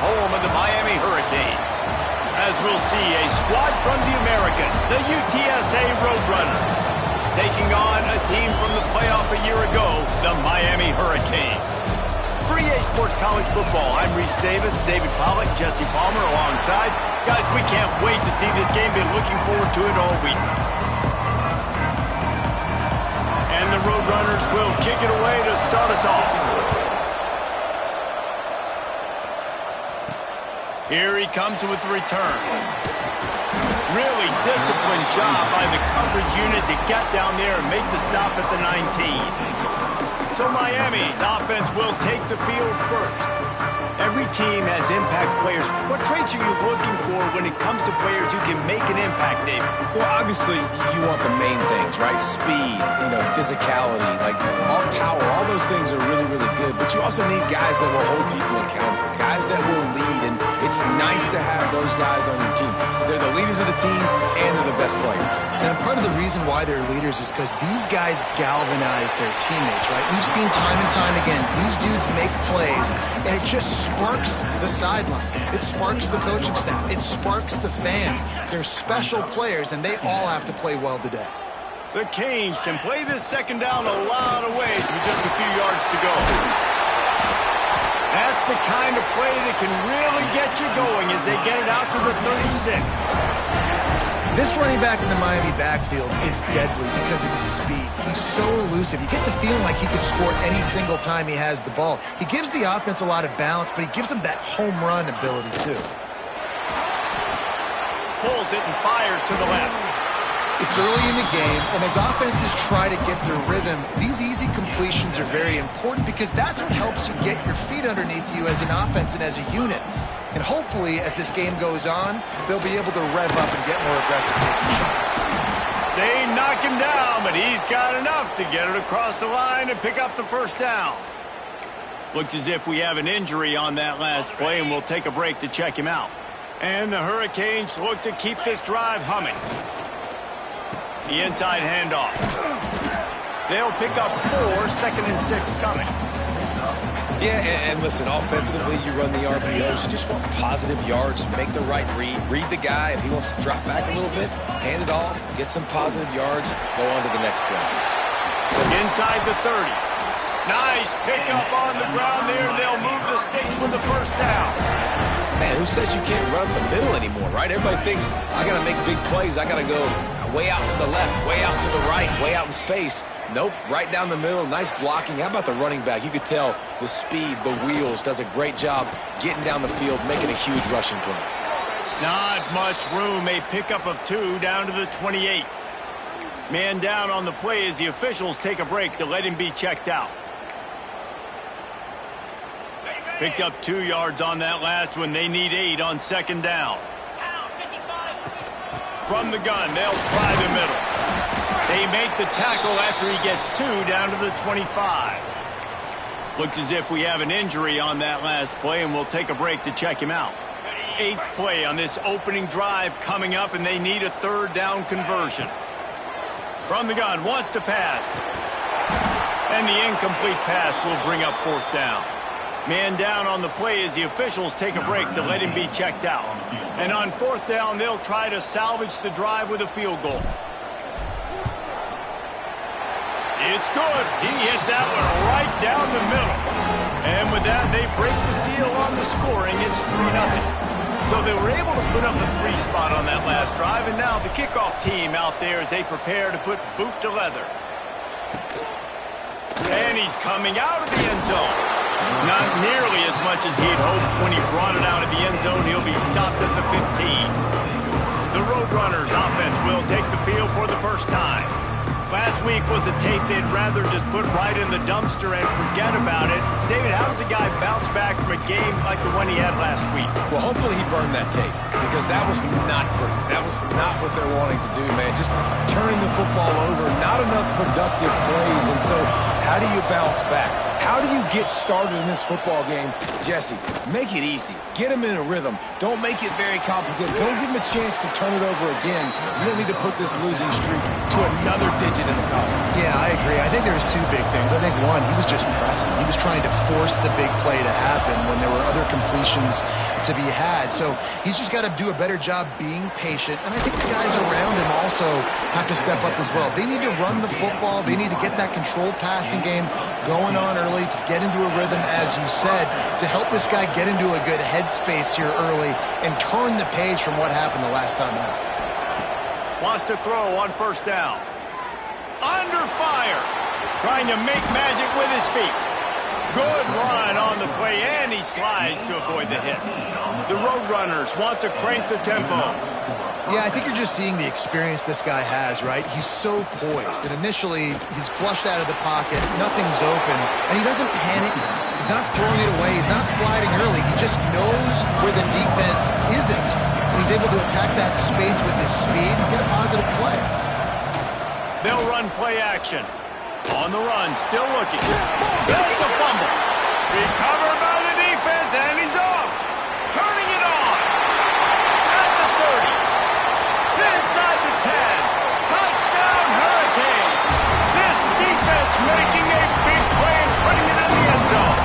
home of the Miami Hurricanes. As we'll see, a squad from the American, the UTSA Roadrunners, taking on a team from the playoff a year ago, the Miami Hurricanes. For EA Sports College Football, I'm Reese Davis, David Pollack, Jesse Palmer alongside. Guys, we can't wait to see this game. Been looking forward to it all week. And the Roadrunners will kick it away to start us off. Here he comes with the return. Really disciplined job by the coverage unit to get down there and make the stop at the 19. So Miami's offense will take the field first. Every team has impact players. What traits are you looking for when it comes to players who can make an impact, David? Well, obviously, you want the main things, right? Speed, physicality, like all power, all those things are really, really good. But you also need guys that will hold people accountable, guys that will lead. And it's nice to have those guys on your team. They're the leaders of the team, and they're the best players. And part of the reason why they're leaders is because these guys galvanize their teammates, right? We've seen time and time again, these dudes make plays, and it just sparks the sideline. It sparks the coaching staff. It sparks the fans. They're special players, and they all have to play well today. The Canes can play this second down a lot of ways with just a few yards to go. That's the kind of play that can really get you going as they get it out to the 36. This running back in the Miami backfield is deadly because of his speed. He's so elusive. You get the feeling like he could score any single time he has the ball. He gives the offense a lot of balance, but he gives them that home run ability too. Pulls it and fires to the left. It's early in the game, and as offenses try to get their rhythm, these easy completions are very important because that's what helps you get your feet underneath you as an offense and as a unit. And hopefully, as this game goes on, they'll be able to rev up and get more aggressive taking shots. They knock him down, but he's got enough to get it across the line and pick up the first down. Looks as if we have an injury on that last play, and we'll take a break to check him out. And the Hurricanes look to keep this drive humming. The inside handoff. They'll pick up 4, 2nd and 6 coming. Yeah, and listen, offensively, you run the RPOs. You just want positive yards, make the right read. Read the guy. If he wants to drop back a little bit, hand it off, get some positive yards, go on to the next play. Inside the 30. Nice pickup on the ground there. They'll move the sticks with the first down. Man, who says you can't run up the middle anymore, right? Everybody thinks, I got to make big plays. I got to go way out to the left, way out to the right, way out in space. Nope, right down the middle, nice blocking. How about the running back? You could tell the speed, the wheels, does a great job getting down the field, making a huge rushing play. Not much room, a pickup of 2 down to the 28. Man down on the play as the officials take a break to let him be checked out. Picked up 2 yards on that last one. They need 8 on second down. From the gun, they'll try the middle. They make the tackle after he gets 2 down to the 25. Looks as if we have an injury on that last play, and we'll take a break to check him out. 8th play on this opening drive coming up, and they need a 3rd down conversion. From the gun, wants to pass. And the incomplete pass will bring up 4th down. Man down on the play as the officials take a break to let him be checked out. And on 4th down, they'll try to salvage the drive with a field goal. It's good. He hit that one right down the middle. And with that, they break the seal on the scoring. It's 3-0. So they were able to put up a 3 spot on that last drive. And now the kickoff team out there as they prepare to put boot to leather. And he's coming out of the end zone. Not nearly as much as he'd hoped when he brought it out of the end zone. He'll be stopped at the 15. The Roadrunners offense will take the field for the first time. Last week was a tape they'd rather just put right in the dumpster and forget about it. David, how does a guy bounce back from a game like the one he had last week? Well, hopefully he burned that tape because that was not pretty. That was not what they're wanting to do, man. Just turning the football over, not enough productive plays. And so How do you bounce back? How do you get started in this football game? Jesse, make it easy. Get him in a rhythm. Don't make it very complicated. Don't give him a chance to turn it over again. You don't need to put this losing streak to another digit in the column. Yeah, I agree. I think there's two big things. I think one, he was just pressing. He was trying to force the big play to happen when there were other completions to be had. So he's just got to do a better job being patient. And I think the guys around him also have to step up as well. They need to run the football. They need to get that controlled passing game going on early to get into a rhythm, as you said, to help this guy get into a good headspace here early and turn the page from what happened the last time out. Wants to throw on first down. Under fire. Trying to make magic with his feet. Good run on the play, and he slides to avoid the hit. The Roadrunners want to crank the tempo. Yeah, I think you're just seeing the experience this guy has, right? He's so poised that initially he's flushed out of the pocket, nothing's open, and he doesn't panic. He's not throwing it away. He's not sliding early. He just knows where the defense isn't, and he's able to attack that space with his speed and get a positive play. They'll run play action. On the run, still looking. That's a fumble. Recovered by the defense, and he's off. Turning it on. At the 30. Inside the 10. Touchdown, Hurricane. This defense making a big play and putting it in the end zone.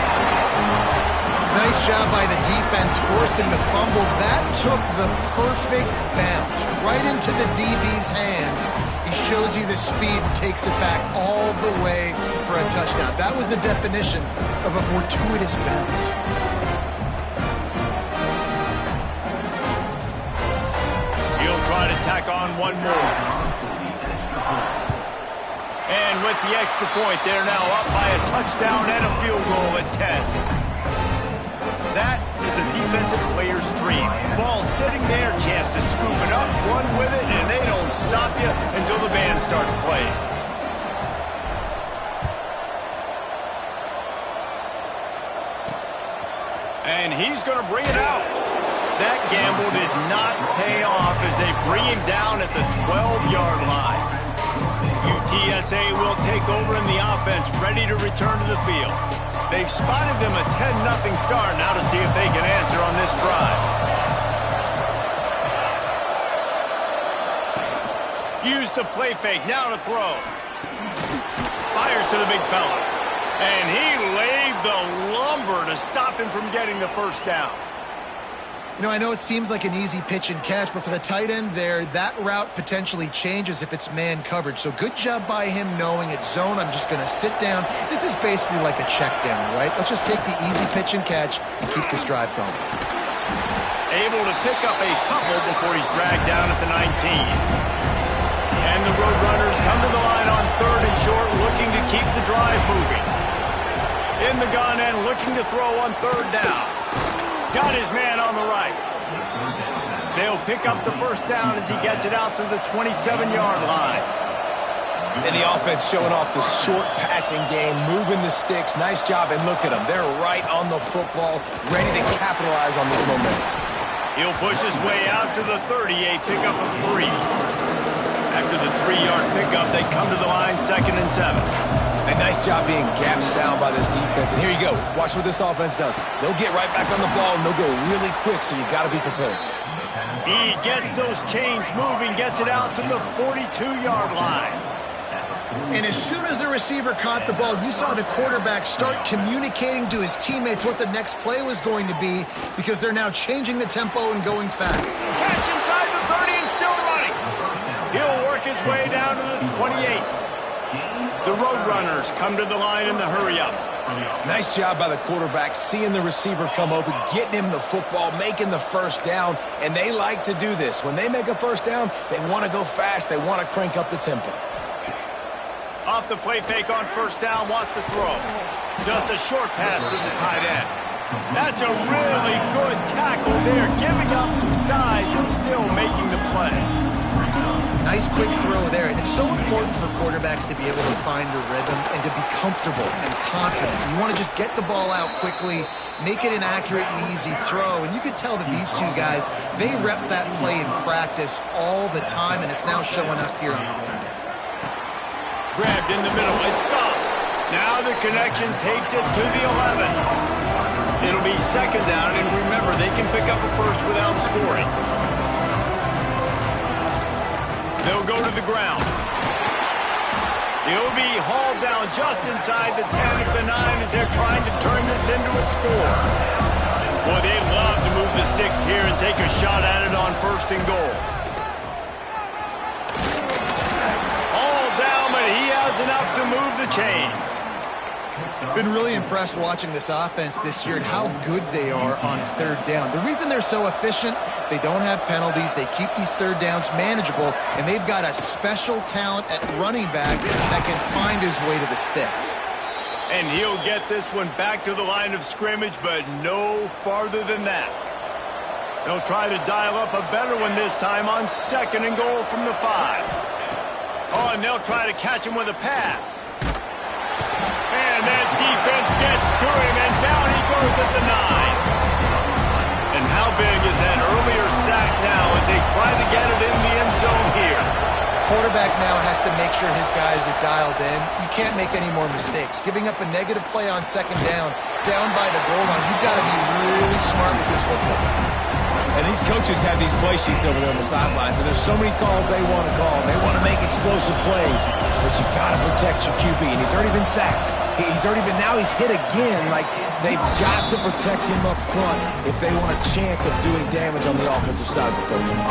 Nice job by the defense forcing the fumble. That took the perfect bounce right into the DB's hands. He shows you the speed and takes it back all the way for a touchdown. That was the definition of a fortuitous bounce. He'll try to tack on one more. And with the extra point, they're now up by a touchdown and a field goal at 10. That is a defensive player's dream. Ball sitting there, chance to scoop it up, run with it, and they don't stop you until the band starts playing. And he's going to bring it out. That gamble did not pay off as they bring him down at the 12-yard line. UTSA will take over in the offense, ready to return to the field. They've spotted them a 10-0 start. Now to see if they can answer on this drive. Use the play fake. Now to throw. Fires to the big fella. And he laid the lumber to stop him from getting the first down. You know, I know it seems like an easy pitch and catch, but for the tight end there, that route potentially changes if it's man coverage. So good job by him knowing it's zone. I'm just going to sit down. This is basically like a check down, right? Let's just take the easy pitch and catch and keep this drive going. Able to pick up a couple before he's dragged down at the 19. And the Roadrunners come to the line on third and short, looking to keep the drive moving. In the gun and looking to throw on third down. Got his man on the right. They'll pick up the first down as he gets it out to the 27-yard line. And the offense showing off the short passing game, moving the sticks. Nice job, and look at them. They're right on the football, ready to capitalize on this momentum. He'll push his way out to the 30, a pickup of 3. After the 3-yard pickup, they come to the line, 2nd and 7. A nice job being gap sound by this defense. And here you go. Watch what this offense does. They'll get right back on the ball, and they'll go really quick, so you got to be prepared. He gets those chains moving, gets it out to the 42-yard line. And as soon as the receiver caught the ball, you saw the quarterback start communicating to his teammates what the next play was going to be, because they're now changing the tempo and going fast. Catch inside the 30 and still running. He'll work his way down to the 28. The Roadrunners come to the line in the hurry-up. Nice job by the quarterback, seeing the receiver come open, getting him the football, making the first down, and they like to do this. When they make a first down, they want to go fast. They want to crank up the tempo. Off the play fake on first down, wants to throw. Just a short pass to the tight end. That's a really good tackle there, giving up some size and still making the play. Nice quick throw there. And it's so important for quarterbacks to be able to find a rhythm and to be comfortable and confident. You want to just get the ball out quickly, make it an accurate and easy throw. And you can tell that these two guys, they rep that play in practice all the time, and it's now showing up here on the game day. Grabbed in the middle. It's gone. Now the connection takes it to the 11. It'll be second down, and remember, they can pick up a first without scoring. They'll go to the ground. He'll be hauled down just inside the 10 of the 9 as they're trying to turn this into a score. Boy, they'd love to move the sticks here and take a shot at it on first and goal. All down, but he has enough to move the chains. Been really impressed watching this offense this year and how good they are on third down. The reason they're so efficient, they don't have penalties, they keep these third downs manageable, and they've got a special talent at running back that can find his way to the sticks. And he'll get this one back to the line of scrimmage, but no farther than that. They'll try to dial up a better one this time on second and goal from the 5. Oh, and they'll try to catch him with a pass. And that defense gets to him, and down he goes at the 9. And how big is that earlier sack now as they try to get it in the end zone here? Quarterback now has to make sure his guys are dialed in. You can't make any more mistakes. Giving up a negative play on second down by the goal line, you've got to be really smart with this football. And these coaches have these play sheets over there on the sidelines, and there's so many calls they want to call. They want to make explosive plays, but you got to protect your QB, and he's already been sacked. Now he's hit again. Like, they've got to protect him up front if they want a chance of doing damage on the offensive side of the football.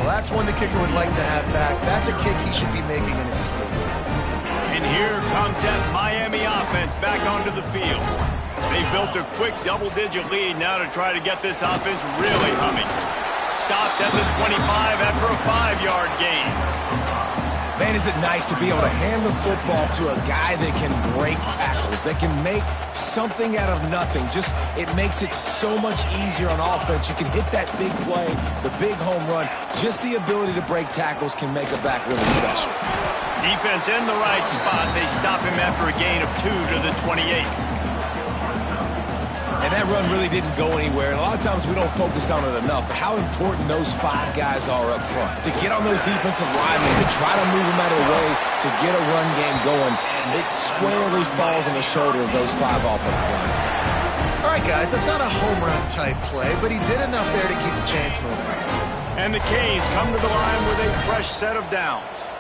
Well, that's one the kicker would like to have back. That's a kick he should be making in his sleep. And here comes that Miami offense back onto the field. They built a quick double-digit lead now to try to get this offense really humming. Stopped at the 25 after a 5-yard gain. Man, is it nice to be able to hand the football to a guy that can break tackles, that can make something out of nothing. Just, it makes it so much easier on offense. You can hit that big play, the big home run. Just the ability to break tackles can make a back really special. Defense in the right spot. They stop him after a gain of 2 to the 28. And that run really didn't go anywhere. And a lot of times we don't focus on it enough. But how important those 5 guys are up front. To get on those defensive linemen, to try to move them out of the way, to get a run game going, it squarely falls on the shoulder of those 5 offensive linemen. All right, guys, that's not a home run type play, but he did enough there to keep the chains moving. And the Canes come to the line with a fresh set of downs.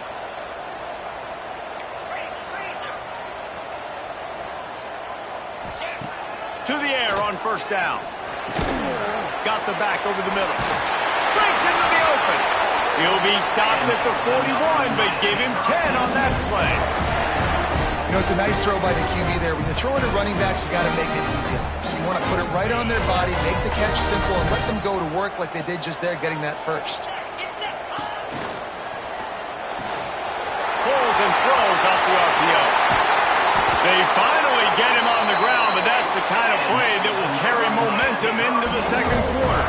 To the air on first down. Got the back over the middle. Breaks into the open. He'll be stopped at the 41, but give him 10 on that play. You know, it's a nice throw by the QB there. When you're throwing to running backs, you got to make it easy. So you want to put it right on their body, make the catch simple, and let them go to work like they did just there, getting that first. Pulls and throws off the RPO. They finally get him on the ground, but that's the kind of play that will carry momentum into the second quarter.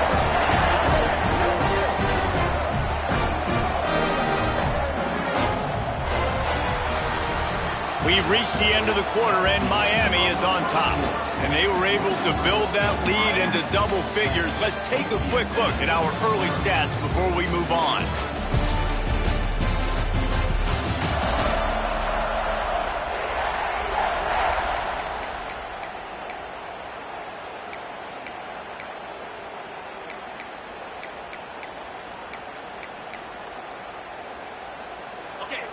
We've reached the end of the quarter, and Miami is on top. And they were able to build that lead into double figures. Let's take a quick look at our early stats before we move on.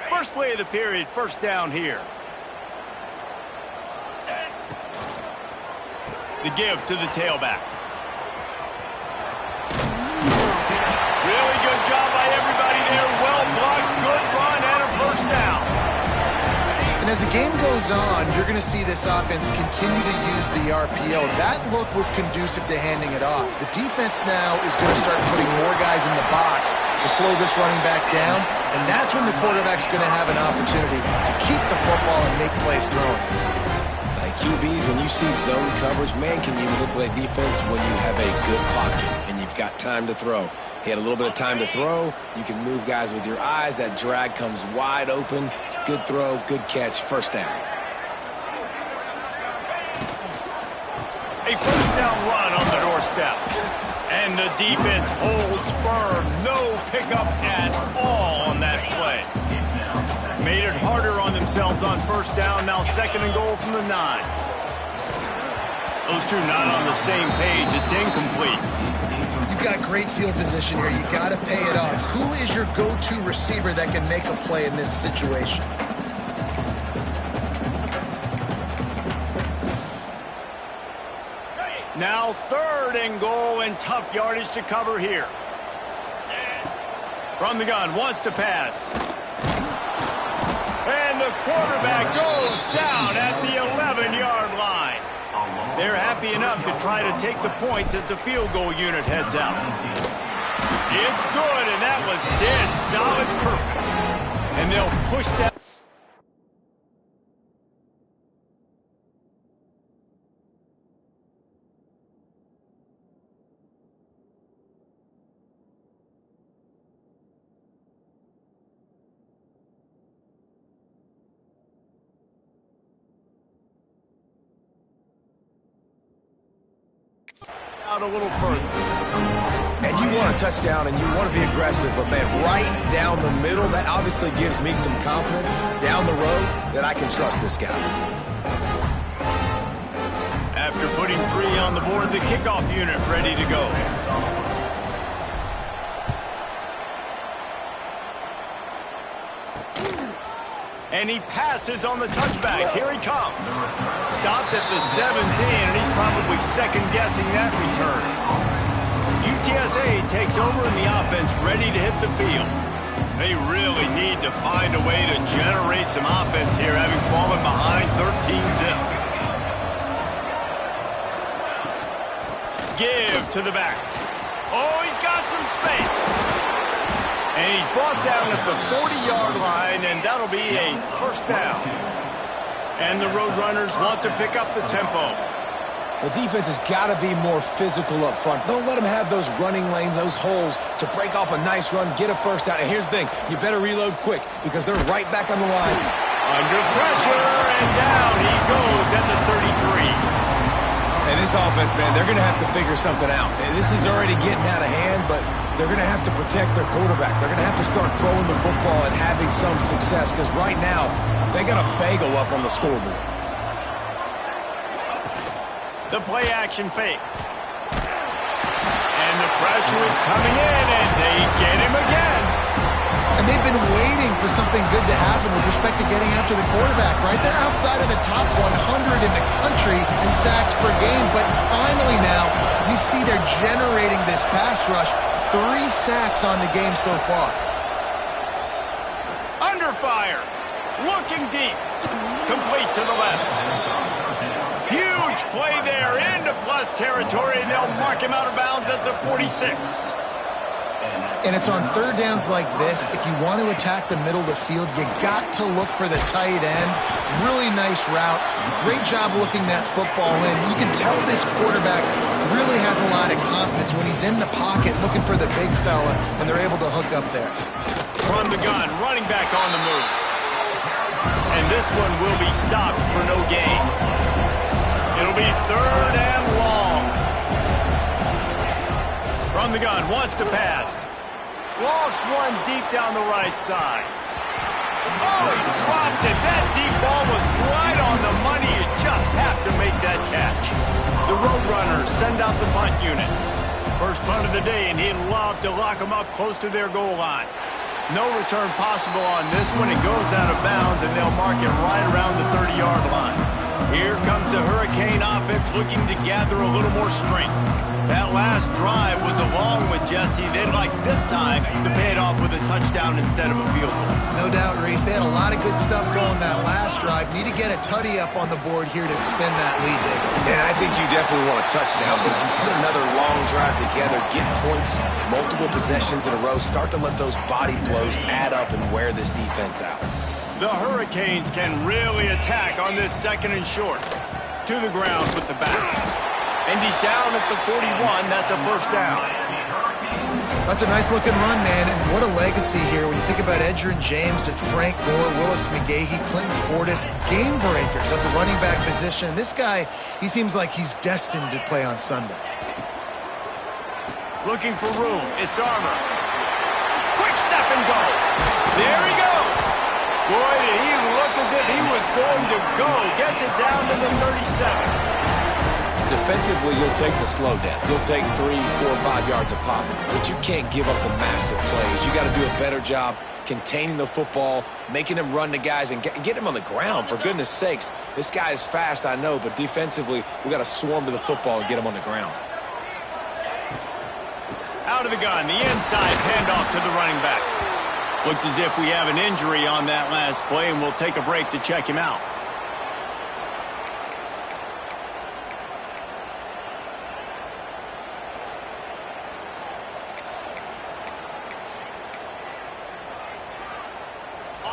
First play of the period, first down here. The give to the tailback. Really good job by everybody there. Well blocked, good run, and a first down. And as the game goes on, you're going to see this offense continue to use the RPO. That look was conducive to handing it off. The defense now is going to start putting more guys in the box to slow this running back down, and that's when the quarterback's going to have an opportunity to keep the football and make plays throwing. Like QBs, when you see zone coverage, man, can you manipulate defense when you have a good pocket and you've got time to throw. He had a little bit of time to throw. You can move guys with your eyes. That drag comes wide open. Good throw, good catch, first down. A first down run on the doorstep. And the defense holds firm. No pickup at all on that play. Made it harder on themselves on first down. Now 2nd and goal from the 9. Those two not on the same page. It's incomplete. You've got great field position here. You got to pay it off. Who is your go-to receiver that can make a play in this situation? Now 3rd and goal, and tough yardage to cover here. From the gun, wants to pass. And the quarterback goes down at the 11-yard line. They're happy enough to try to take the points as the field goal unit heads out. It's good, and that was dead solid perfect. And they'll push that. Out a little further. And you want a touchdown and you want to be aggressive, but man, right down the middle, that obviously gives me some confidence down the road that I can trust this guy. After putting 3 on the board, the kickoff unit ready to go. And he passes on the touchback. Here he comes. Stopped at the 17, and he's probably second-guessing that return. UTSA takes over in the offense, ready to hit the field. They really need to find a way to generate some offense here, having fallen behind 13-zip. Give to the back. Oh, he's got some space. And he's brought down at the 40-yard line, and that'll be a first down. And the Roadrunners want to pick up the tempo. The defense has got to be more physical up front. Don't let them have those running lanes, those holes to break off a nice run, get a first down. And here's the thing, you better reload quick because they're right back on the line. Under pressure, and down he goes at the 33. And this offense, man, they're going to have to figure something out. And this is already getting out of hand, but they're going to have to protect their quarterback. They're going to have to start throwing the football and having some success because right now, they got a bagel up on the scoreboard. The play action fake. And the pressure is coming in, and they get him again. And they've been waiting for something good to happen with respect to getting after the quarterback, right? They're outside of the top 100 in the country in sacks per game, but finally now, you see they're generating this pass rush. 3 sacks on the game so far. Under fire. Looking deep. Complete to the left. Huge play there into plus territory, and they'll mark him out of bounds at the 46. And it's on 3rd downs like this. If you want to attack the middle of the field, you got to look for the tight end. Really nice route. Great job looking that football in. You can tell this quarterback really has a lot of confidence when he's in the pocket looking for the big fella, and they're able to hook up there. From the gun, running back on the move. And this one will be stopped for no gain. It'll be 3rd and long. From the gun, wants to pass. Lost one deep down the right side. Oh, he dropped it. That deep ball was right on the money. You just have to make that catch. The Roadrunners send out the punt unit. First punt of the day, and he'd love to lock them up close to their goal line. No return possible on this one. It goes out of bounds, and they'll mark it right around the 30-yard line. Here comes the Hurricane offense looking to gather a little more strength. That last drive was a long one, Jesse. They'd like this time to pay it off with a touchdown instead of a field goal. No doubt, Reese. They had a lot of good stuff going that last drive. Need to get a tutty up on the board here to extend that lead, David. And I think you definitely want a touchdown, but if you put another long drive together, get points, multiple possessions in a row, start to let those body blows add up and wear this defense out. The Hurricanes can really attack on this 2nd and short. To the ground with the back. And he's down at the 41. That's a first down. That's a nice-looking run, man, and what a legacy here when you think about Edgerrin James and Frank Gore, Willis McGahee, Clinton Portis, game breakers at the running back position. This guy, he seems like he's destined to play on Sunday. Looking for room. It's Armour. Quick step and go. There he goes. Boy, did he look as if he was going to go. Gets it down to the 37. Defensively, you'll take the slow down. You'll take 3, 4, 5 yards a pop. But you can't give up the massive plays. You got to do a better job containing the football, making him run to guys, and get him on the ground. For goodness sakes, this guy is fast, I know, but defensively, we got to swarm to the football and get him on the ground. Out of the gun, the inside handoff to the running back. Looks as if we have an injury on that last play, and we'll take a break to check him out.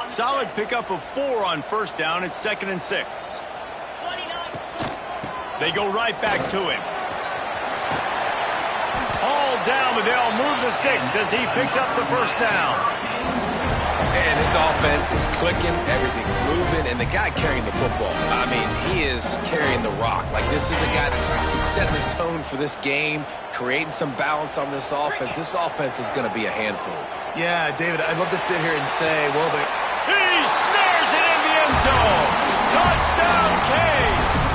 Solid pickup of 4 on first down. It's 2nd and 6. They go right back to him. All down, but they'll move the sticks as he picks up the first down. And this offense is clicking, everything's moving, and the guy carrying the football, I mean, he is carrying the rock. Like, this is a guy that's setting his tone for this game, creating some balance on this offense. This offense is going to be a handful. Yeah, David, I'd love to sit here and say, well, he snares it in the end zone. Touchdown, Canes.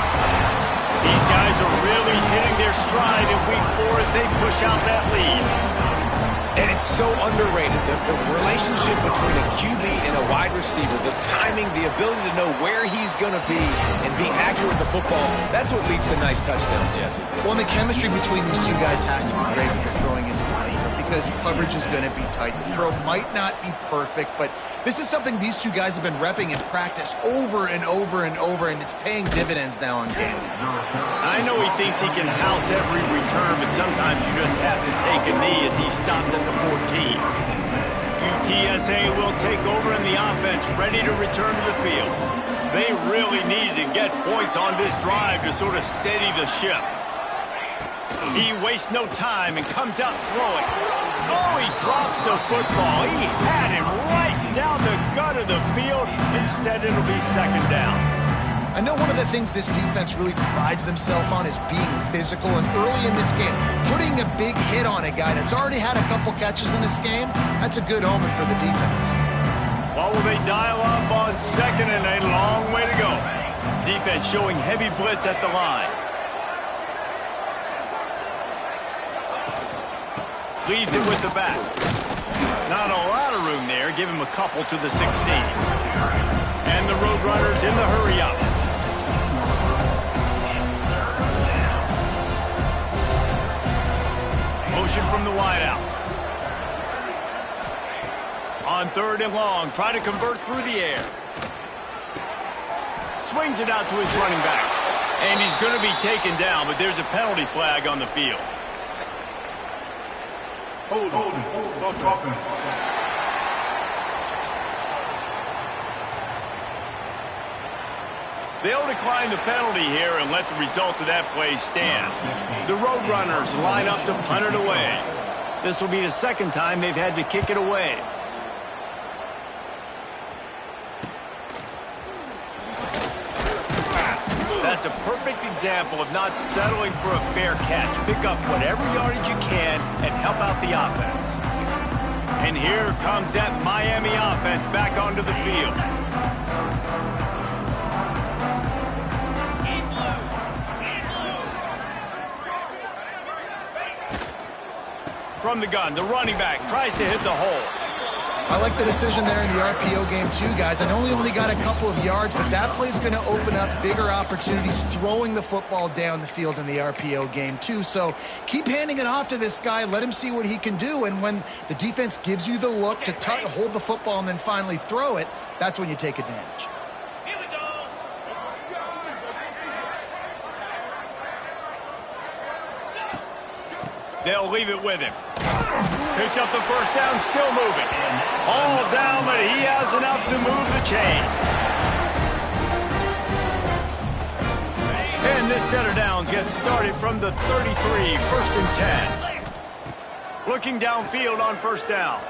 These guys are really hitting their stride in week 4 as they push out that lead. And it's so underrated. The relationship between a QB and a wide receiver, the timing, the ability to know where he's going to be and being accurate with the football, that's what leads to nice touchdowns, Jesse. well, the chemistry between these two guys has to be great when you're throwing into the end zone because coverage is going to be tight. The throw might not be perfect, but this is something these two guys have been repping in practice over and over and over, and it's paying dividends now on game. I know he thinks he can house every return, but sometimes you just have to take a knee as he stopped at the 14. UTSA will take over in the offense, ready to return to the field. They really needed to get points on this drive to sort of steady the ship. He wastes no time and comes out throwing. Oh, he drops the football. He had him right down the gut of the field. Instead, it'll be 2nd down. I know one of the things this defense really prides themselves on is being physical, and early in this game, putting a big hit on a guy that's already had a couple catches in this game, that's a good omen for the defense. What will they dial up on 2nd and a long way to go? Defense showing heavy blitz at the line. Leaves it with the back. Not a lot of room there. Give him a couple to the 16. And the Roadrunners in the hurry-up. Motion from the wideout. On 3rd and long, try to convert through the air. Swings it out to his running back. And he's going to be taken down, but there's a penalty flag on the field. Hold on. Stop talking. They'll decline the penalty here and let the result of that play stand. The Roadrunners line up to punt it away. This will be the 2nd time they've had to kick it away. That's a perfect example of not settling for a fair catch. Pick up whatever yardage you can and help out the offense. And here comes that Miami offense back onto the field. From the gun, the running back tries to hit the hole. I like the decision there in the RPO game too, guys. I know he only got a couple of yards, but that play's going to open up bigger opportunities throwing the football down the field in the RPO game too. So keep handing it off to this guy. Let him see what he can do. And when the defense gives you the look to hold the football and then finally throw it, that's when you take advantage. They'll leave it with him. Picks up the first down, still moving. All down, but he has enough to move the chains. And this set of downs gets started from the 33, 1st and 10. Looking downfield on 1st down.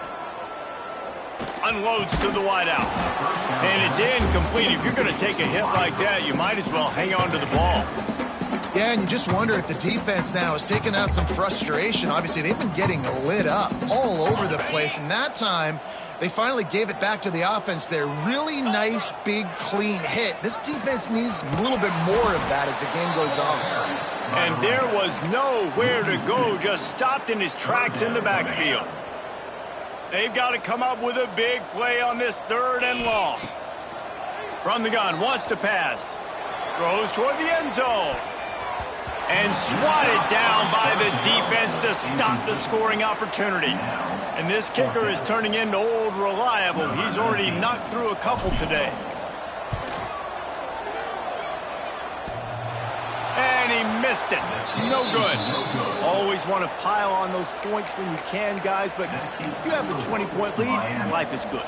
Unloads to the wideout. And it's incomplete. If you're going to take a hit like that, you might as well hang on to the ball. Yeah, and you just wonder if the defense now is taking out some frustration. Obviously, they've been getting lit up all over the place, and that time They finally gave it back to the offense there. Really nice, big, clean hit. This defense needs a little bit more of that as the game goes on. And there was nowhere to go, just stopped in his tracks in the backfield. They've got to come up with a big play on this 3rd and long. From the gun, wants to pass. Throws toward the end zone. And swatted down by the defense to stop the scoring opportunity. And this kicker is turning into old reliable. He's already knocked through a couple today. And he missed it. No good. Always want to pile on those points when you can, guys, but you have a 20-point lead, life is good.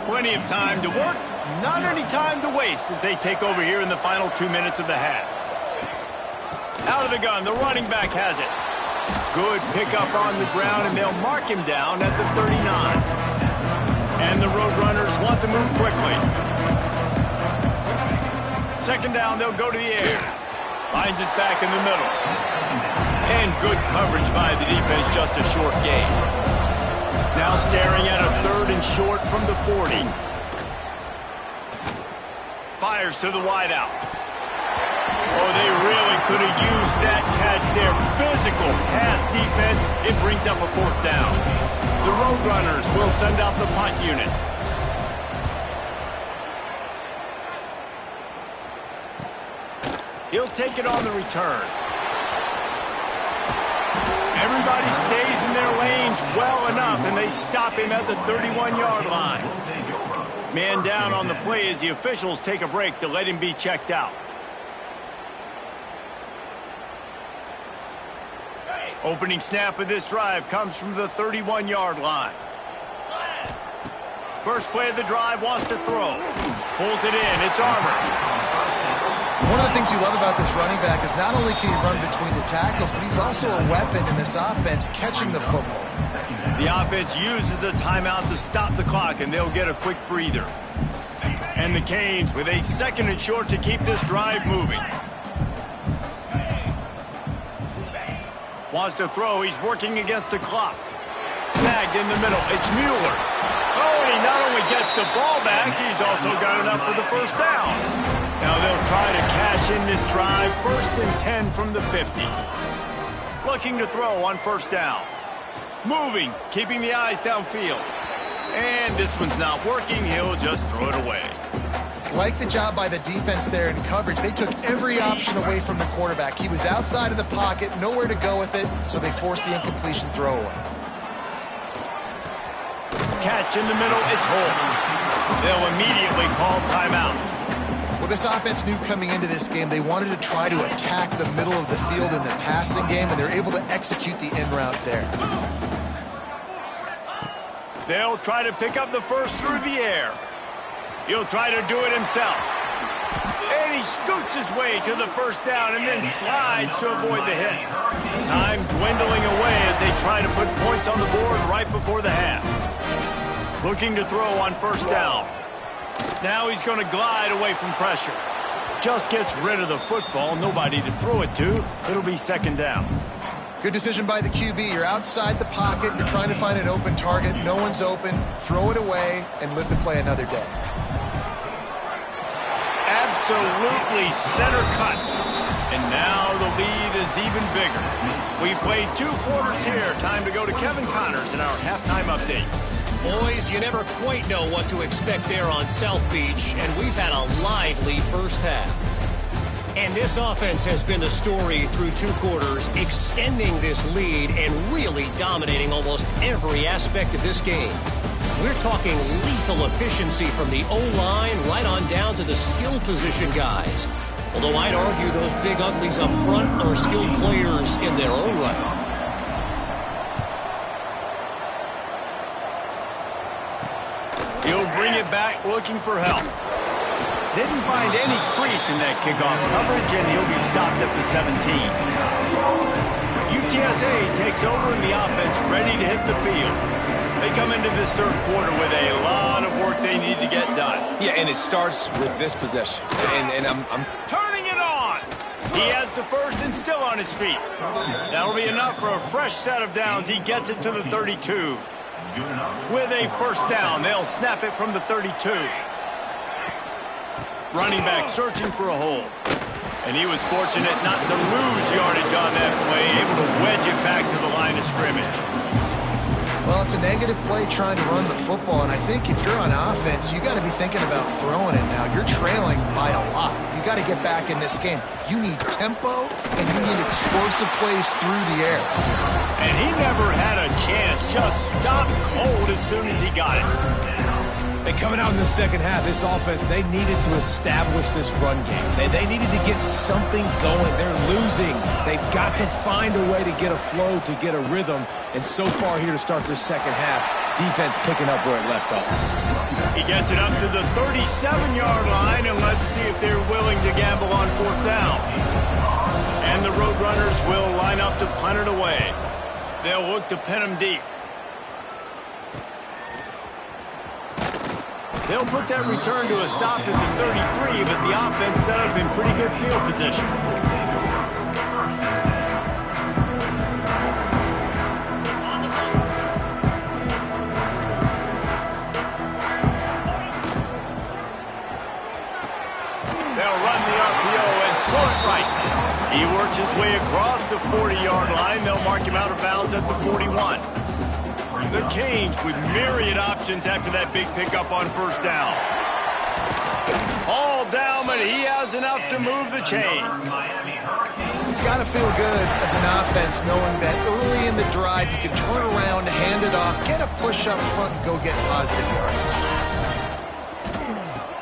Plenty of time to work, not any time to waste as they take over here in the final 2 minutes of the half. Out of the gun, the running back has it. Good pickup on the ground, and they'll mark him down at the 39. And the Roadrunners want to move quickly. 2nd down, they'll go to the air. Finds his back in the middle. And good coverage by the defense, just a short gain. Now staring at a 3rd and short from the 40. Fires to the wideout. Oh, they really could have used that catch there. Physical pass defense. It brings up a 4th down. The Roadrunners will send out the punt unit. He'll take it on the return. Everybody stays in their lanes well enough, and they stop him at the 31-yard line. Man down on the play as the officials take a break to let him be checked out. Opening snap of this drive comes from the 31-yard line. First play of the drive, wants to throw. Pulls it in, it's Armour. One of the things you love about this running back is not only can he run between the tackles, but he's also a weapon in this offense catching the football. The offense uses a timeout to stop the clock, and they'll get a quick breather. And the Canes with a 2nd and short to keep this drive moving. Wants to throw. He's working against the clock. Snagged in the middle. It's Mueller. Oh, and he not only gets the ball back, he's also got enough for the 1st down. Now they'll try to cash in this drive. 1st and 10 from the 50. Looking to throw on 1st down. Moving, keeping the eyes downfield. And this one's not working. He'll just throw it away. Like the job by the defense there in coverage. They took every option away from the quarterback. He was outside of the pocket, nowhere to go with it, so they forced the incompletion throwaway. Catch in the middle, it's Holt. They'll immediately call timeout. Well, this offense knew coming into this game they wanted to try to attack the middle of the field in the passing game, and they're able to execute the in route there. They'll try to pick up the 1st through the air. He'll try to do it himself. And he scoots his way to the 1st down and then slides to avoid the hit. Time dwindling away as they try to put points on the board right before the half. Looking to throw on 1st down. Now he's going to glide away from pressure. Just gets rid of the football. Nobody to throw it to. It'll be 2nd down. Good decision by the QB. You're outside the pocket. You're trying to find an open target. No one's open. Throw it away and live to play another day. Absolutely center cut. And now the lead is even bigger. We've played 2 quarters here. Time to go to Kevin Connors in our halftime update. Boys, you never quite know what to expect there on South Beach, and we've had a lively 1st half. And this offense has been the story through 2 quarters, extending this lead and really dominating almost every aspect of this game. We're talking lethal efficiency from the O-line right on down to the skill position guys. Although I'd argue those big uglies up front are skilled players in their own right. He'll bring it back looking for help. Didn't find any crease in that kickoff coverage, and he'll be stopped at the 17. UTSA takes over in the offense, ready to hit the field. They come into this 3rd quarter with a lot of work they need to get done. Yeah, and it starts with this possession. And I'm turning it on. He has the 1st and still on his feet. That'll be enough for a fresh set of downs. He gets it to the 32. With a first down, they'll snap it from the 32. Running back searching for a hole. And he was fortunate not to lose yardage on that play, able to wedge it back to the line of scrimmage. Well, it's a negative play trying to run the football, and I think if you're on offense, you got to be thinking about throwing it now. You're trailing by a lot. You got to get back in this game. You need tempo, and you need explosive plays through the air. And he never had a chance. Just stopped cold as soon as he got it. And coming out in the second half, this offense, they needed to establish this run game. They needed to get something going. They're losing. They've got to find a way to get a flow, to get a rhythm. And so far here to start this second half, defense picking up where it left off. He gets it up to the 37-yard line, and let's see if they're willing to gamble on fourth down. And the Roadrunners will line up to punt it away. They'll look to pin him deep. They'll put that return to a stop at the 33, but the offense set up in pretty good field position. They'll run the RPO and throw it right. He works his way across the 40-yard line. They'll mark him out of bounds at the 41. The Canes with myriad options after that big pickup on first down. All down, but he has enough to move the chains. It's got to feel good as an offense knowing that early in the drive you can turn around, hand it off, get a push up front, and go get positive yardage.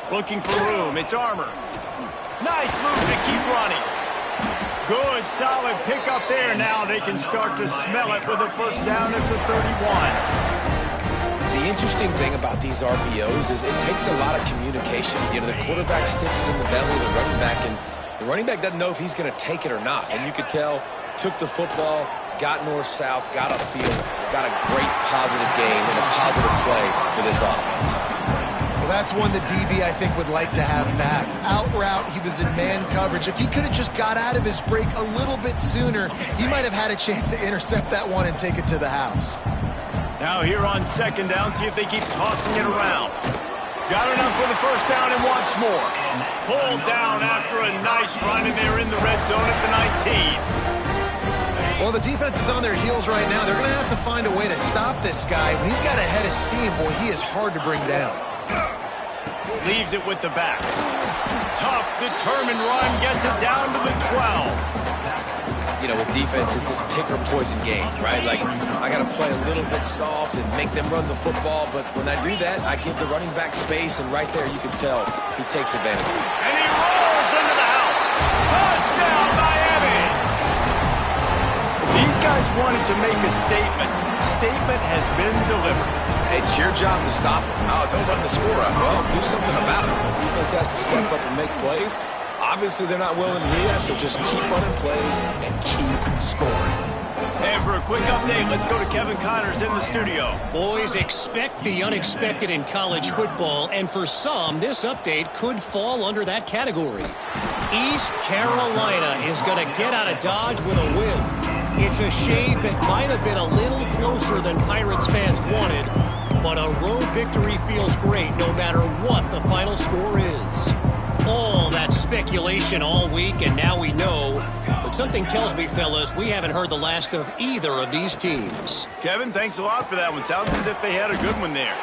Looking for room. It's Armour. Nice move to keep running. Good, solid pickup there. Now they can start to smell it with a first down at the 31. The interesting thing about these RPOs is it takes a lot of communication. You know, the quarterback sticks it in the belly of the running back, and the running back doesn't know if he's going to take it or not. And you could tell, took the football, got north-south, got upfield, got a great positive game and a positive play for this offense. Well, that's one the DB, I think, would like to have back. Out route, he was in man coverage. If he could have just got out of his break a little bit sooner, he might have had a chance to intercept that one and take it to the house. Now here on second down, see if they keep tossing it around. Got enough for the first down and wants more. Pulled down after a nice run, and they're in the red zone at the 19. Well, the defense is on their heels right now. They're going to have to find a way to stop this guy. When he's got a head of steam, boy, he is hard to bring down. Leaves it with the back. Tough, determined run, gets it down to the 12. You know, with defense, it's this pick or poison game, right? Like, I got to play a little bit soft and make them run the football, but when I do that, I give the running back space, and right there you can tell he takes advantage of it. And he rolls into the house. Touchdown, Miami! These guys wanted to make a statement. Statement has been delivered. It's your job to stop them. Oh, don't run the score up. Well, do something about it. The defense has to step up and make plays. Obviously, they're not willing to do that, so just keep running plays and keep scoring. And for a quick update, let's go to Kevin Connors in the studio. Boys, expect the unexpected in college football, and for some, this update could fall under that category. East Carolina is going to get out of Dodge with a win. It's a shave that might have been a little closer than Pirates fans wanted, but a road victory feels great no matter what the final score is. All that speculation all week, and now we know. But something tells me, fellas, we haven't heard the last of either of these teams. Kevin, thanks a lot for that one. Sounds as if they had a good one there.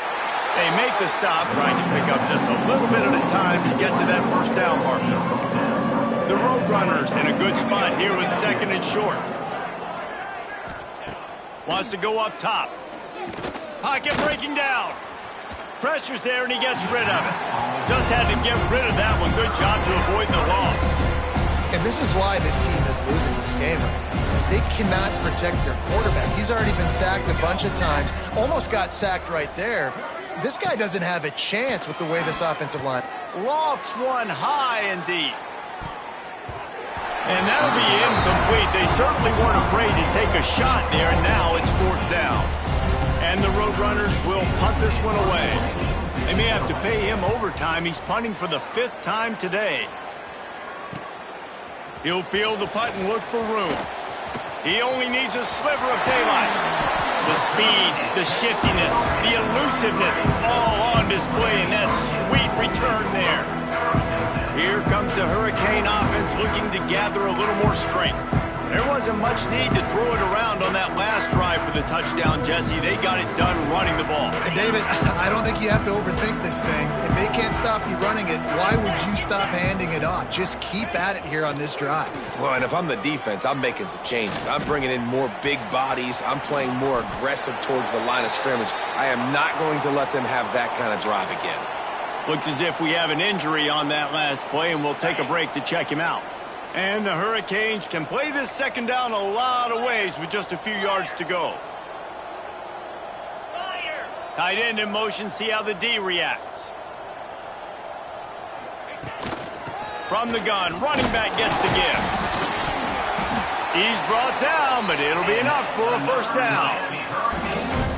They make the stop, trying to pick up just a little bit at a time to get to that first down marker. The Roadrunners in a good spot here with second and short. Wants to go up top. Pocket breaking down. Pressure's there, and he gets rid of it. Just had to get rid of that one. Good job to avoid the loss. And this is why this team is losing this game right now. They cannot protect their quarterback. He's already been sacked a bunch of times. Almost got sacked right there. This guy doesn't have a chance with the way this offensive line. Lofts one high and deep. And that'll be incomplete. They certainly weren't afraid to take a shot there, and now it's fourth down. And the Roadrunners will punt this one away. They may have to pay him overtime. He's punting for the 5th time today. He'll field the punt and look for room. He only needs a sliver of daylight. The speed, the shiftiness, the elusiveness, all on display in that sweet return there. Here comes the Hurricane offense looking to gather a little more strength. There wasn't much need to throw it around on that last drive for the touchdown, Jesse. They got it done running the ball. And David, I don't think you have to overthink this thing. If they can't stop you running it, why would you stop handing it off? Just keep at it here on this drive. Well, and if I'm the defense, I'm making some changes. I'm bringing in more big bodies. I'm playing more aggressive towards the line of scrimmage. I am not going to let them have that kind of drive again. Looks as if we have an injury on that last play, and we'll take a break to check him out. And the Hurricanes can play this second down a lot of ways with just a few yards to go. Tight end in motion, see how the D reacts. From the gun, running back gets the gift. He's brought down, but it'll be enough for a first down.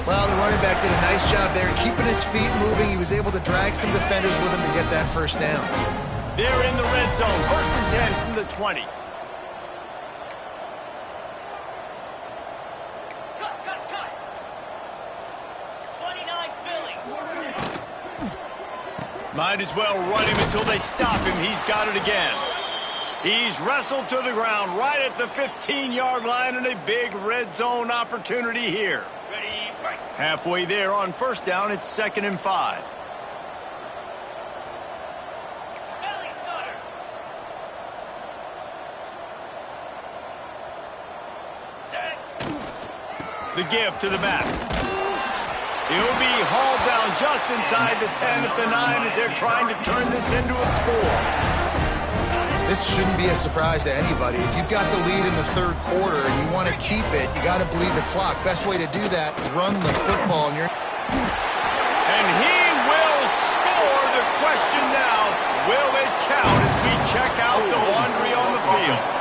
Well, the running back did a nice job there, keeping his feet moving. He was able to drag some defenders with him to get that first down. They're in the red zone. First and 10 from the 20. Cut. 29 Philly. Might as well run him until they stop him. He's got it again. He's wrestled to the ground right at the 15-yard line, and a big red zone opportunity here. Ready, right. Halfway there on first down, it's 2nd and 5. The give to the back. He'll be hauled down just inside the 10 at the 9 as they're trying to turn this into a score. This shouldn't be a surprise to anybody. If you've got the lead in the third quarter and you want to keep it, you got to bleed the clock. Best way to do that, run the football. And he will score. The question now, will it count as we check out the laundry on the field?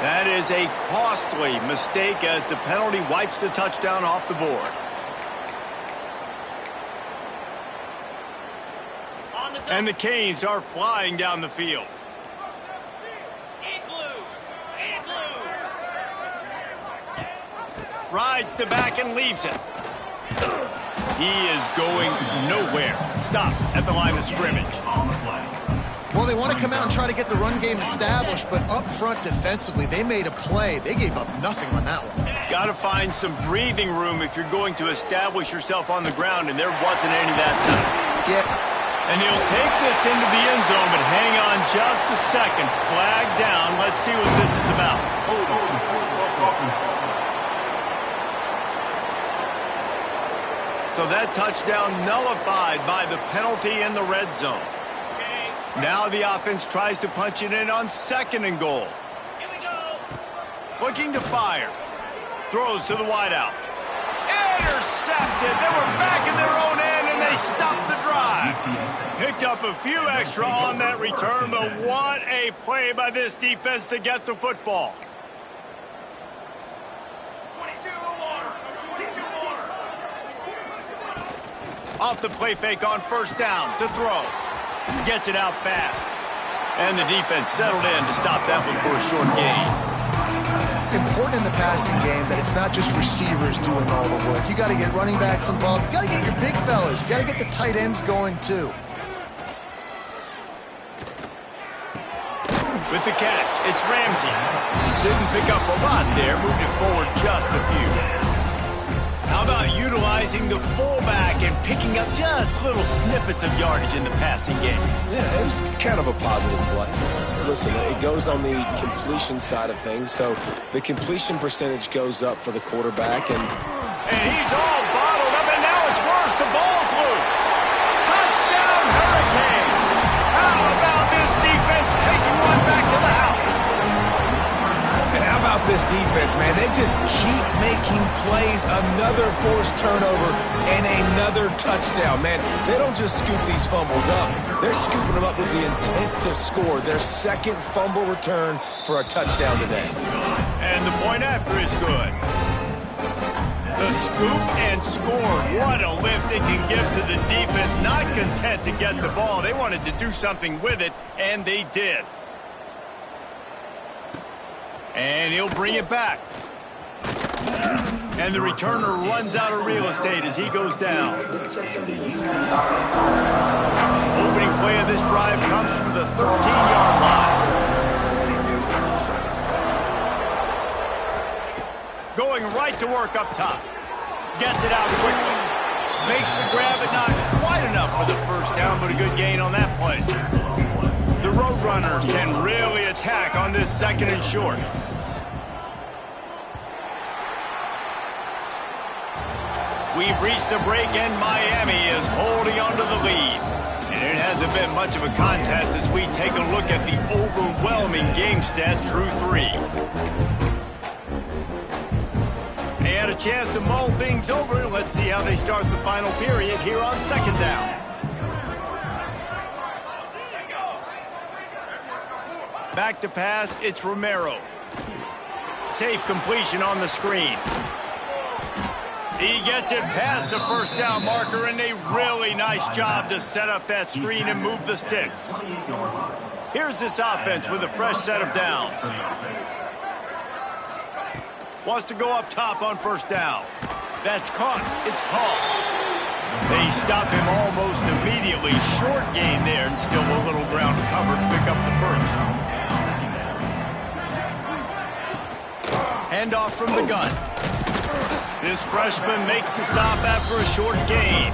That is a costly mistake as the penalty wipes the touchdown off the board. And the Canes are flying down the field. Rides to back and leaves it. He is going nowhere. Stop at the line of scrimmage. Well, they want to come out and try to get the run game established, but up front defensively, they made a play. They gave up nothing on that one. Got to find some breathing room if you're going to establish yourself on the ground, and there wasn't any that time. Yeah. And he'll take this into the end zone, but hang on just a second. Flag down. Let's see what this is about. So that touchdown nullified by the penalty in the red zone. Now the offense tries to punch it in on 2nd and goal. Here we go. Looking to fire. Throws to the wideout. Intercepted. They were back in their own end, and they stopped the drive. Picked up a few extra on that return, but what a play by this defense to get the football. 22 water. 22 water. Off the play fake on first down to throw. Gets it out fast. And the defense settled in to stop that one for a short gain. Important in the passing game that it's not just receivers doing all the work. You got to get running backs involved. You got to get your big fellas. You got to get the tight ends going too. With the catch, it's Ramsey. Didn't pick up a lot there, moved it forward just a few. How about utilizing the fullback and picking up just little snippets of yardage in the passing game? Yeah, it was kind of a positive play. Listen, it goes on the completion side of things, so the completion percentage goes up for the quarterback. And he's all bottled up, and now it's worse. The ball's loose. Touchdown, Hurricane. How about this defense taking one back to the house? And how about this defense, man? They just keep making plays. Another forced turnover and another touchdown, man. They don't just scoop these fumbles up. They're scooping them up with the intent to score. Their 2nd fumble return for a touchdown today. And the point after is good. The scoop and score. What a lift it can give to the defense. Not content to get the ball. They wanted to do something with it, and they did. And he'll bring it back. And the returner runs out of real estate as he goes down. Opening play of this drive comes from the 13-yard line. Going right to work up top. Gets it out quickly. Makes the grab, but not quite enough for the first down, but a good gain on that play. The Roadrunners can really attack on this 2nd and short. We've reached the break, and Miami is holding on to the lead. And it hasn't been much of a contest as we take a look at the overwhelming game stats through 3. They had a chance to mull things over. Let's see how they start the final period here on 2nd down. Back to pass, it's Romero. Safe completion on the screen. He gets it past the first down marker, and a really nice job to set up that screen and move the sticks. Here's this offense with a fresh set of downs. Wants to go up top on 1st down. That's caught. It's Hall. They stop him almost immediately. Short gain there, and still a little ground to cover to pick up the first. Handoff from the gun. This freshman makes the stop after a short gain.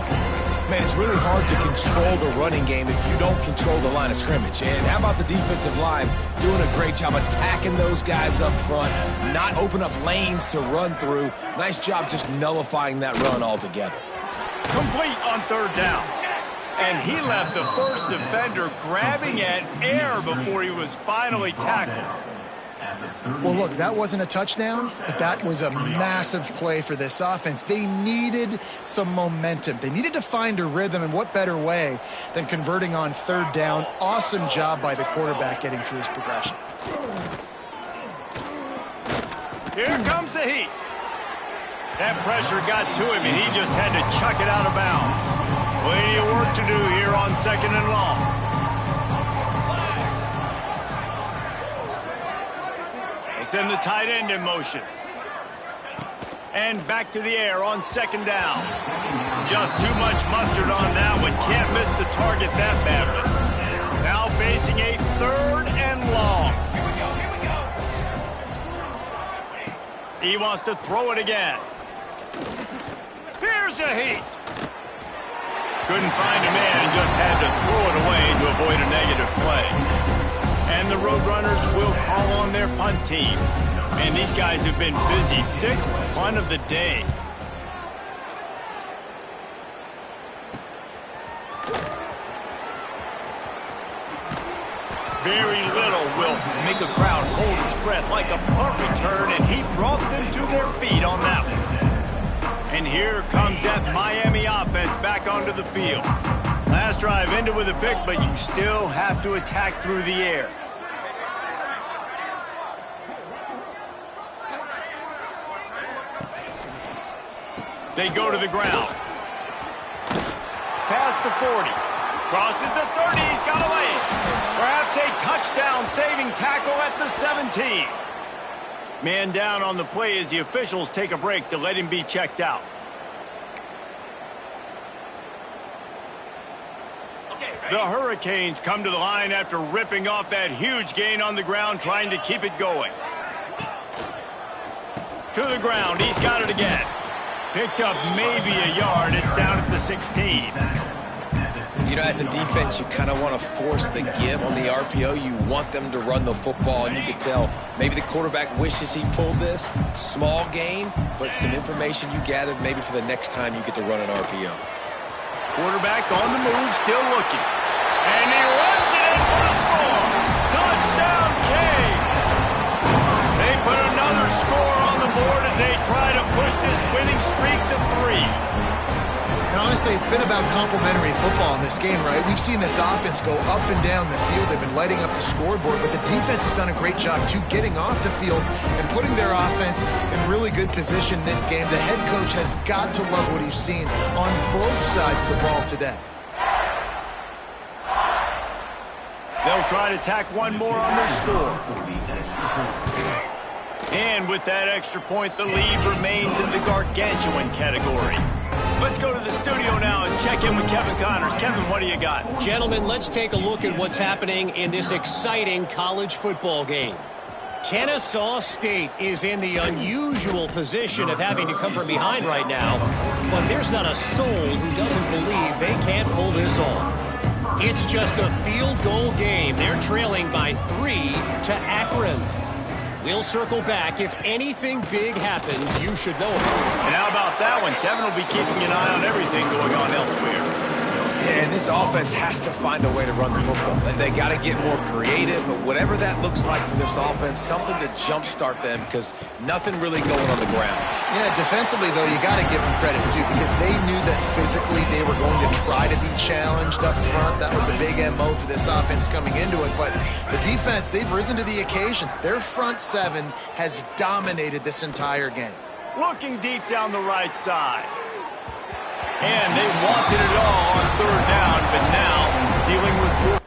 Man, it's really hard to control the running game if you don't control the line of scrimmage. And how about the defensive line doing a great job attacking those guys up front, not open up lanes to run through. Nice job just nullifying that run altogether. Complete on 3rd down. And he left the first defender grabbing at air before he was finally tackled. Well, look, that wasn't a touchdown, but that was a massive play for this offense. They needed some momentum. They needed to find a rhythm, and what better way than converting on 3rd down. Awesome job by the quarterback getting through his progression. Here comes the heat. That pressure got to him, and he just had to chuck it out of bounds. Plenty of work to do here on 2nd and long. Send the tight end in motion. And back to the air on 2nd down. Just too much mustard on that one. Can't miss the target that badly. Now facing a 3rd and long. He wants to throw it again. Here's a heat. Couldn't find a man and just had to throw it away to avoid a negative play. And the Roadrunners will call on their punt team. Man, these guys have been busy. 6th punt of the day. Very little will make a crowd hold its breath like a punt return, and he brought them to their feet on that one. And here comes that Miami offense back onto the field. Last drive ended with a pick, but you still have to attack through the air. They go to the ground. Past the 40. Crosses the 30. He's got a lane. Perhaps a touchdown-saving tackle at the 17. Man down on the play as the officials take a break to let him be checked out. The Hurricanes come to the line after ripping off that huge gain on the ground, trying to keep it going. To the ground. He's got it again. Picked up maybe a yard. It's down at the 16. You know, as a defense, you kind of want to force the give on the RPO. You want them to run the football, and you can tell maybe the quarterback wishes he pulled this. Small gain, but some information you gathered maybe for the next time you get to run an RPO. Quarterback on the move, still looking. And he runs it in for a score. Touchdown, Canes. They put another score on the board as they try to push this winning streak to 3. And honestly, it's been about complementary football in this game, right? We've seen this offense go up and down the field. They've been lighting up the scoreboard, but the defense has done a great job, too, getting off the field and putting their offense in really good position this game. The head coach has got to love what he's seen on both sides of the ball today. They'll try to tack one more on their score. And with that extra point, the lead remains in the gargantuan category. Let's go to the studio now and check in with Kevin Connors. Kevin, what do you got? Gentlemen, let's take a look at what's happening in this exciting college football game. Kennesaw State is in the unusual position of having to come from behind right now, but there's not a soul who doesn't believe they can't pull this off. It's just a field goal game. They're trailing by 3 to Akron. We'll circle back. If anything big happens, you should know about it. And how about that one? Kevin will be keeping an eye on everything going on elsewhere. Yeah, and this offense has to find a way to run the football. And they got to get more creative, but whatever that looks like for this offense, something to jumpstart them because nothing really going on the ground. Yeah, defensively, though, you got to give them credit, too, because they knew that physically they were going to try to be challenged up front. That was a big MO for this offense coming into it. But the defense, they've risen to the occasion. Their front seven has dominated this entire game. Looking deep down the right side. And they wanted it all on third down, but now dealing with 4.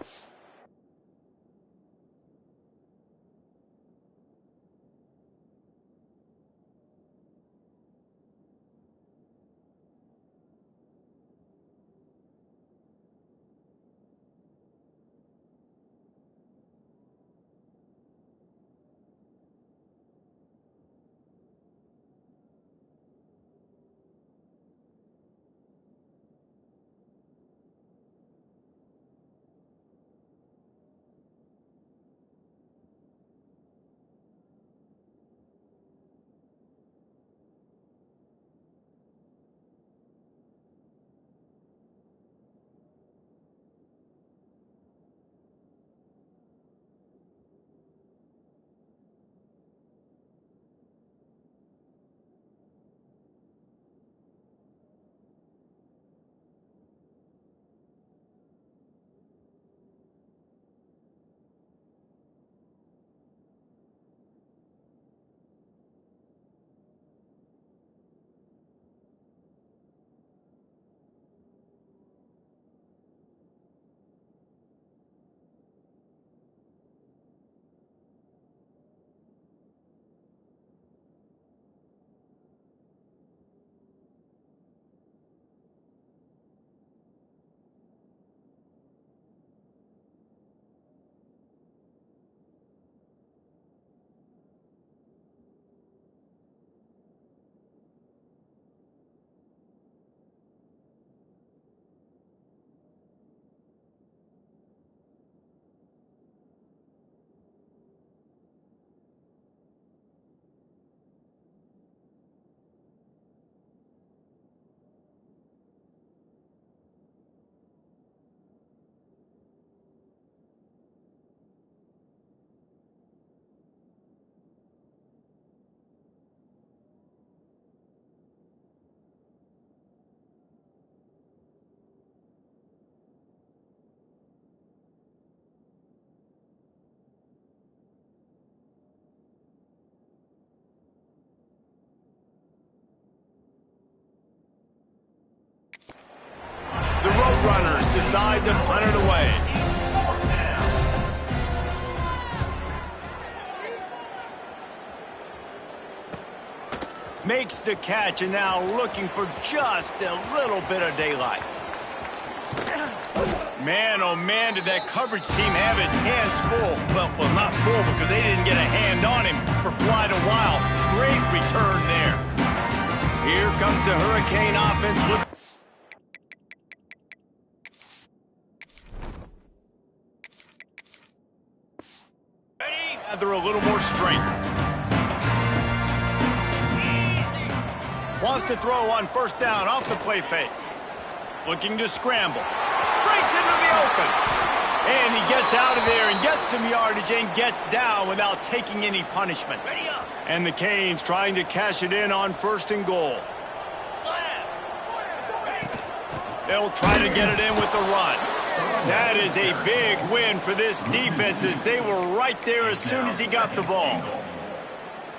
Runners decide to punt it away. Makes the catch and now looking for just a little bit of daylight. Man, oh man, did that coverage team have its hands full. Well, not full because they didn't get a hand on him for quite a while. Great return there. Here comes the Hurricane offense. Gather a little more strength. Wants to throw on first down off the play fake. Looking to scramble. Breaks into the open. And he gets out of there and gets some yardage and gets down without taking any punishment. And the Canes trying to cash it in on 1st and goal. They'll try to get it in with the run. That is a big win for this defense as they were right there as soon as he got the ball.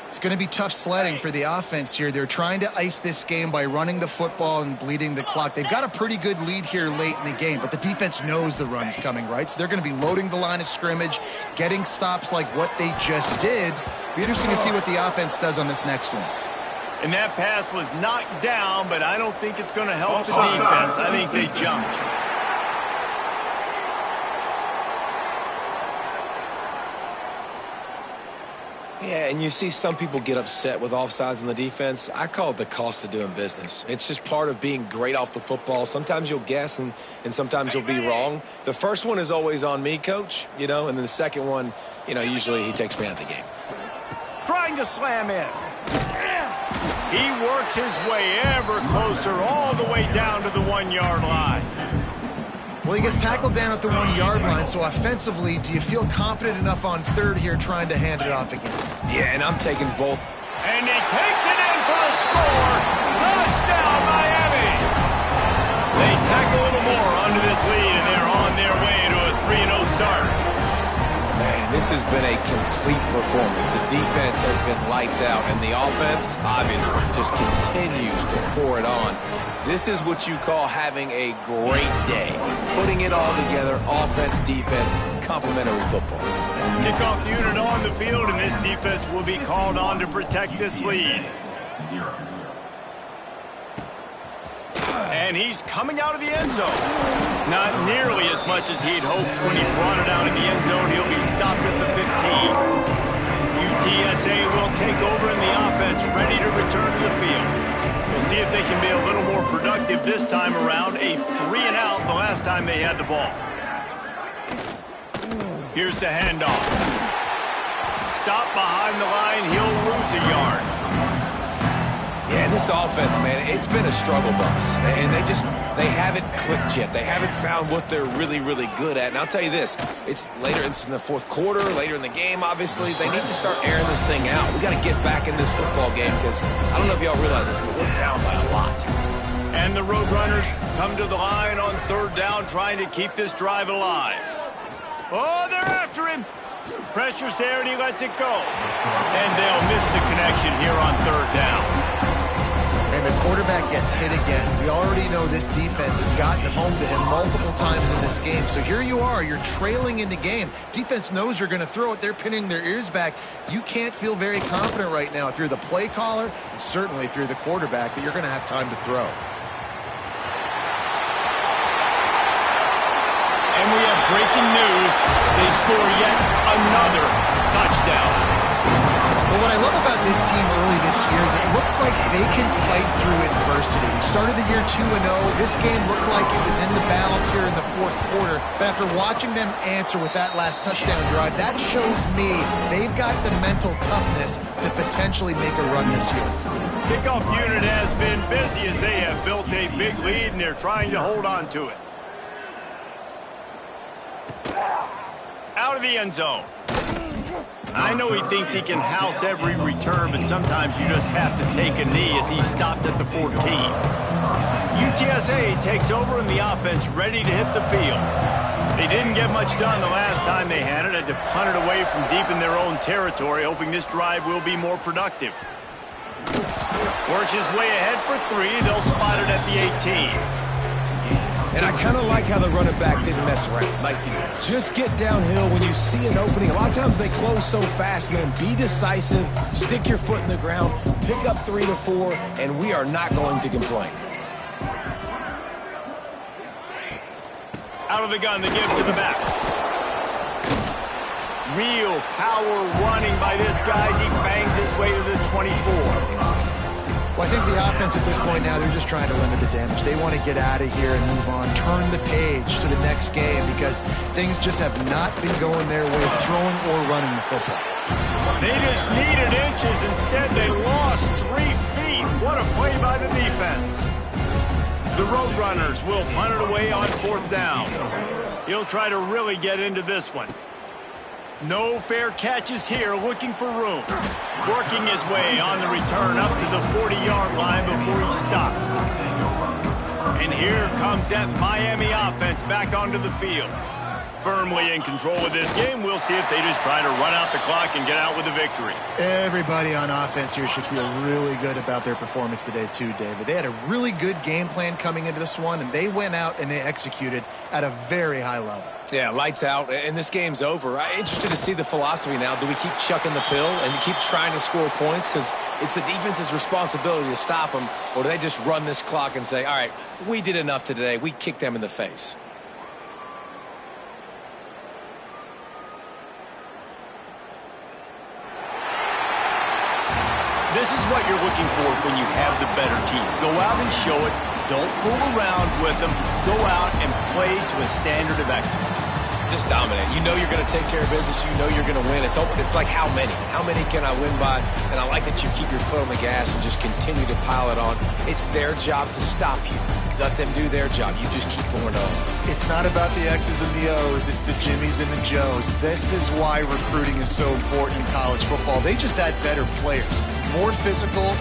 It's going to be tough sledding for the offense here. They're trying to ice this game by running the football and bleeding the clock. They've got a pretty good lead here late in the game, but the defense knows the run's coming, right? So they're going to be loading the line of scrimmage, getting stops like what they just did, Be interesting to see what the offense does on this next one. And that pass was knocked down, but I don't think it's going to help the defense. I think they jumped. Yeah, and you see some people get upset with offsides in the defense. I call it the cost of doing business. It's just part of being great off the football. Sometimes you'll guess and sometimes you'll be wrong. The first one is always on me, Coach, and then the second one, usually he takes me out of the game. Trying to slam in. He works his way ever closer all the way down to the 1-yard line. Well, he gets tackled down at the 1-yard line, so offensively, do you feel confident enough on third here trying to hand it off again? Yeah, and I'm taking both. And he takes it in for the score. Touchdown, Miami. They tack a little more onto this lead, and they're on their way to a 3-0 start. Man, this has been a complete performance. The defense has been lights out, and the offense, obviously, just continues to pour it on. This is what you call having a great day. Putting it all together, offense, defense, complementary football. Kickoff unit on the field, and this defense will be called on to protect this lead. And he's coming out of the end zone. Not nearly as much as he'd hoped when he brought it out of the end zone. He'll be stopped at the 15. UTSA will take over in the offense, ready to return to the field. We'll see if they can be a little more productive this time around. A 3-and-out the last time they had the ball. Here's the handoff. Stop behind the line. He'll lose a yard. Yeah, and this offense, man, it's been a struggle bus. And they haven't clicked yet. They haven't found what they're really, really good at. And I'll tell you this, it's in the fourth quarter, later in the game, obviously. They need to start airing this thing out. We got to get back in this football game because I don't know if y'all realize this, but we're down by a lot. And the Roadrunners come to the line on third down, trying to keep this drive alive. Oh, they're after him. Pressure's there, and he lets it go. And they'll miss the connection here on third down. And the quarterback gets hit again. We already know this defense has gotten home to him multiple times in this game. So here you are, you're trailing in the game. Defense knows you're going to throw it. They're pinning their ears back. You can't feel very confident right now if you're the play caller, and certainly if you're the quarterback, that you're going to have time to throw. And we have breaking news. They score yet another touchdown. Well, what I love about this team early this year is it looks like they can fight through adversity. We started the year 2-0. This game looked like it was in the balance here in the fourth quarter. But after watching them answer with that last touchdown drive, that shows me they've got the mental toughness to potentially make a run this year. Kickoff unit has been busy as they have built a big lead, and they're trying to hold on to it. Out of the end zone. I know he thinks he can house every return, but sometimes you just have to take a knee as he stopped at the 14. UTSA takes over in the offense, ready to hit the field. They didn't get much done the last time they had it. Had to punt it away from deep in their own territory, hoping this drive will be more productive. Works his way ahead for 3. They'll spot it at the 18. And I kind of like how the running back didn't mess around. Like, just get downhill when you see an opening. A lot of times they close so fast, man. Be decisive, stick your foot in the ground, pick up 3 to 4, and we are not going to complain. Out of the gun, they give to the back. Real power running by this guy as he bangs his way to the 24. Well, I think the offense at this point now, they're just trying to limit the damage. They want to get out of here and move on, turn the page to the next game because things just have not been going their way, throwing or running the football. They just needed inches. Instead, they lost 3 feet. What a play by the defense. The Roadrunners will punt it away on fourth down. He'll try to really get into this one. No fair catches here, looking for room. Working his way on the return up to the 40-yard line before he stopped. And here comes that Miami offense back onto the field. Firmly in control of this game. We'll see if they just try to run out the clock and get out with a victory. Everybody on offense here should feel really good about their performance today too, David. They had a really good game plan coming into this one, and they went out and they executed at a very high level. Yeah, lights out, and this game's over. I'm interested to see the philosophy now. Do we keep chucking the pill and keep trying to score points? Because it's the defense's responsibility to stop them, or do they just run this clock and say, all right, we did enough today. We kicked them in the face. This is what you're looking for when you have the better team. Go out and show it. Don't fool around with them. Go out and play to a standard of excellence. Just dominate. You know you're going to take care of business. You know you're going to win. It's like how many? How many can I win by? And I like that you keep your foot on the gas and just continue to pile it on. It's their job to stop you. Let them do their job. You just keep going on. It's not about the X's and the O's. It's the Jimmies and the Joes. This is why recruiting is so important in college football. They just had better players, more physical,